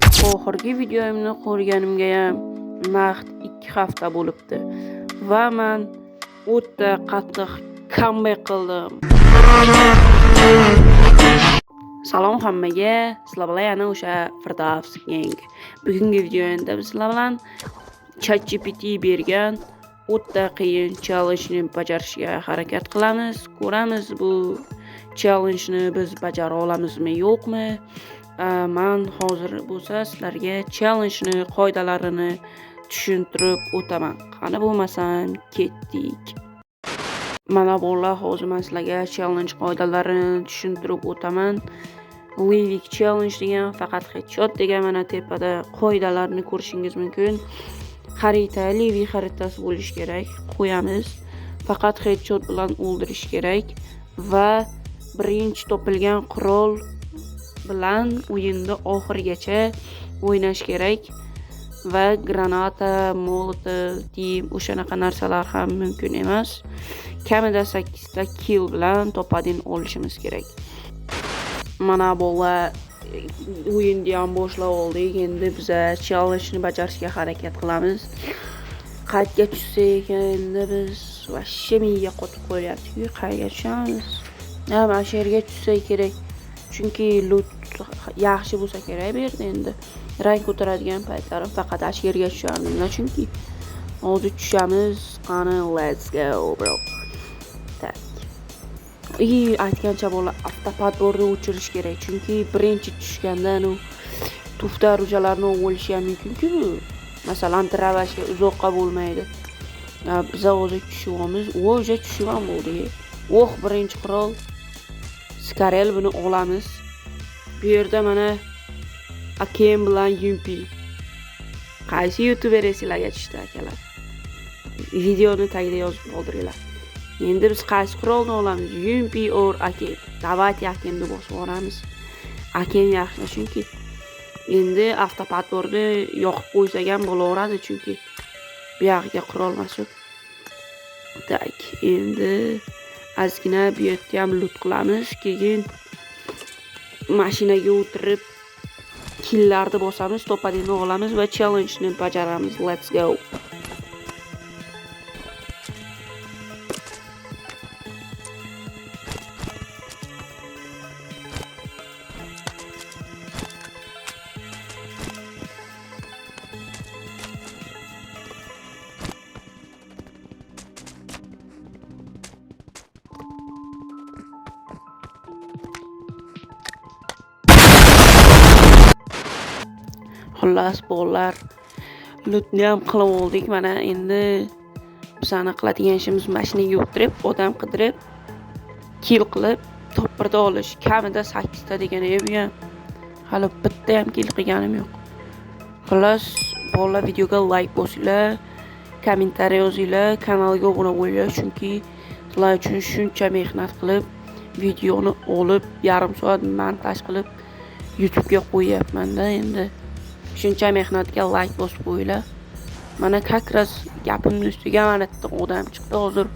Oxirgi videomni ko'rganimga ham naqd 2 hafta bo'libdi va men o'ta qattiq comeback qildim. Salom hammaga, sizlar bilan yana o'sha Firdavs gang. Bugungi videoda biz sizlar bilan ChatGPT bergan o'ta qiyin challenge-ni bajarishga harakat qilamiz. Ko'ramiz bu challenge-ni biz bajara olamizmi, yo'qmi? Men hozir bo'lsa sizlarga challenge-ni qoidalarini tushuntirib o'taman. Qani bo'lmasam ketdik. Mana bo'llar, hozir men sizlarga challenge qoidalarini tushuntirib o'taman. Living challenge degan faqat headshot degan mana tepada qoidalarni ko'rishingiz mumkin. Xarita, living xaritasi bo'lishi kerak. Qo'yamiz. Faqat headshot bilan o'ldirish kerak va birinchi topilgan qurol bilan o'yinda oxirigacha o'ynash kerak va granata, molotov, dim o'shanaqa narsalar ham mumkin emas. Kamida 8 ta kill bilan topadin olishimiz kerak. Mana bo'lar o'yinni ham boshlab oldik. Endi biz challenge-ni bajarishga harakat qilamiz. Qayerga tushsak endi biz vashshe menga qotib qo'yapti-ku, qayerga tushamiz? Mana shu yerga tushsak kerak. Chunki loot yaxshi bo'lsa kerak bu yerda endi. Rang ko'taradigan paytlarim faqat ash yerga tushardim. Chunki hozir tushamiz. Qani, let's go bro. Tak. Aytgancha bo'lar avtopadborni o'chirish kerak. Chunki birinchi tushganda tufta rujalarni o'lishi ham mumkin-ku. Masalan, travashga uzoqqa bo'lmaydi. Biz hozir tushamiz. O'sha tushib ham bo'ldi. Birinchi qurol Skarel buni olamiz. Bu yerda mana AKM bilan Yumpi. Qaysi YouTuber sizlarga tushdi akalar? Videoni tagida yozib qoldiringlar. Endi biz qaysi qurolni olamiz? Yumpi or AKM. Davlat AKMni bosib olamiz. AKM yaxshi, chunki endi avtopadborni yoqib qo'ysak ham bo'laveradi, chunki bu yoqqa qurol masuk. Tak, endi ozgina bu yerda ham loot qilamiz, keyin mashinaga o'tirib killlarni bosamiz, topadini olamiz va challenge-ni bajaramiz. Let's go. Xullas bolalar, lootni ham qilib oldik. Mana endi bizani qiladigan ishimiz mashinaga o'tirib, odam qidirib, kill qilib, topirda olish. Kamida 8 ta degan bu ham hali bitta ham kill qilganim yo'q. Xullas bolalar, videoga like bosinglar, kommentariy yozinglar, kanalga obuna bo'linglar, chunki sizlar uchun shuncha mehnat qilib, videoni olib, yarim soat montaj qilib YouTube'ga qo'yapman-da endi. Shuncha mehnatga like bosib qo'yinglar. Mana kakras gapimning ustiga mana bitta odam chiqdi. Hozir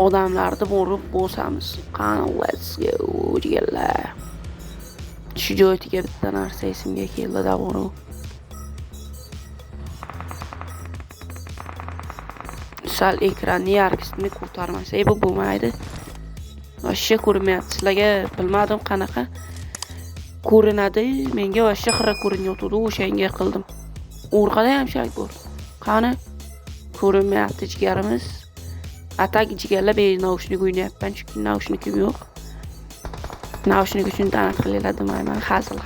odamlarni borib bosamiz. Qani, let's go deganlar. Shu joyga bitta narsa esimga keldi-da buni. Sal ekranni yarqisini ko'tarmasa bu bo'lmaydi. Vashshe ko'rinmayapti. Sizlarga bilmadim qanaqa ko'rinadi. Menga vashshe xira ko'rinyapti, o'shanga qildim. O'rqada ham shay bor. Qani ko'rinmayapti jigarimiz. Atak jigarlar be naushnik o'ynayapman, chunki naushnikim yo'q. Naushnik uchun tanat qilinglar demayman, hazil.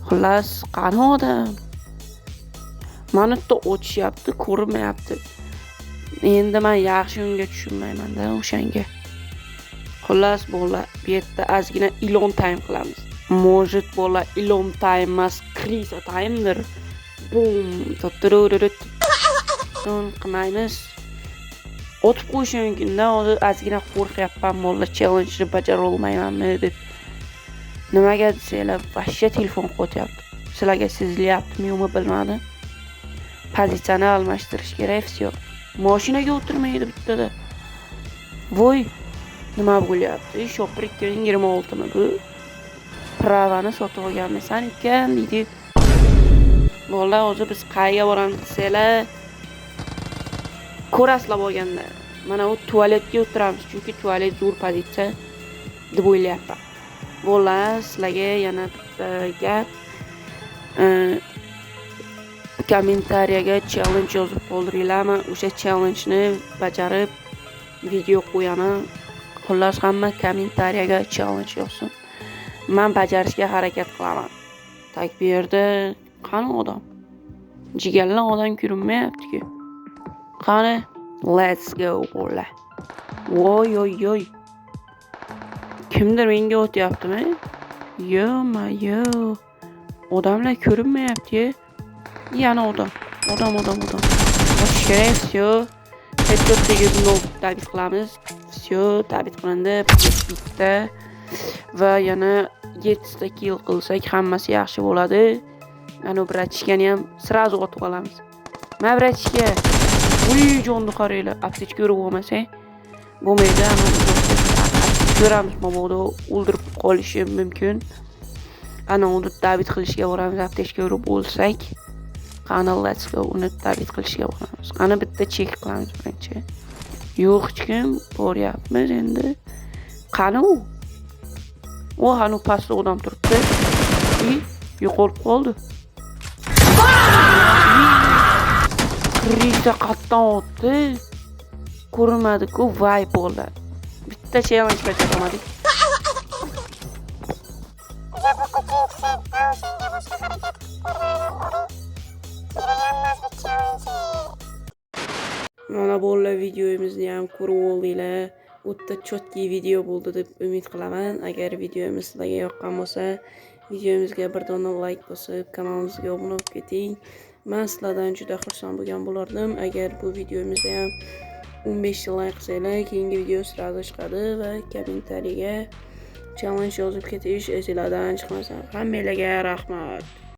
Xullas, qani odam. Mani o'chishyapti, ko'rinmayapti. Endi men yaxshi unga tushunmayman-da o'shanga. Xullas bolalar, bu yerda ozgina ilon time qilamiz. Может bolalar ilon time emas, krisa time'dir. Bum, totururut. Qilmaymiz. O'tib qo'yish mumkin-da, hozir ozgina qo'rqyapman bolalar, challenge-ni bajara olmaymanmi deb. Nimaga desanglar, vashshe telefon qo'tyapti. Sizlarga sezilyaptimi yo'qmi bilmadim. Pozitsiyani almashtirish kerak, всё. Mashinaga o'tirmaydi bittada. Voy, nima bo'lyapti? Shopir 2026 mi bu? pravani sotib olganmisan ekan deydi. Bola o'zi biz qayerga boramiz desanglar, ko'rasizlar bo'lganda. Mana u tualetga o'tiramiz, chunki tualet zo'r pozitsiya deb o'ylayapman. Bola, sizlarga yana bitta gap. Kommentariyaga challenge yozib qoldiringlar. Men o'sha challenge-ni bajarib video qo'yaman. Xullas hamma kommentariyaga challenge yozsin. Men bajarishga harakat qilaman. Tak bu yerda qani odam? Jigarlar odam ko'rinmayapti-ku. Qani, let's go bola. Voy. Kimdir menga o'tyaptimi? Yo. Odamlar ko'rinmayapti. Yana odam. Всё. Headshot'ga tabit qilamiz. Всё, tabit qilindi. Bitta va yana 7 ta kill qilsak hammasi yaxshi bo'ladi. Ana bratishkani ham sразу otib olamiz. Ma bratishka. Uy, jonni qaranglar. Aptechka urib olmasang bo'lmaydi. Ko'ramiz, mabodo o'ldirib qolishi mumkin. Ana uni tabit qilishga boramiz. Aptechka urib bo'lsak, qani let's go uni tabit qilishga boramiz. Qani bitta chek qilamiz birinchi. Yo'q, hech kim boryapmiz endi. Qani u? O hanu pastda odam turibdi. Yo'qolib qoldi. Kirishda qatdan o'tdi. Ko'rmadi-ku, voy bo'ldi. Bitta challenge bajaramadik. Mana bolalar videomizni ham ko'rib oldinglar. O'ta chotki video bo'ldi deb umid qilaman. Agar videomiz sizlarga yoqqan bo'lsa, videomizga bir dona like bosib, kanalimizga obuna bo'lib keting. Men sizlardan juda xursand bo'lgan bo'lardim. Agar bu videomizda ham 15 ta like qilsanglar, keyingi video sirada chiqadi va kommentariyaga challenge yozib ketish esinglardan chiqmasin. Hammalarga rahmat.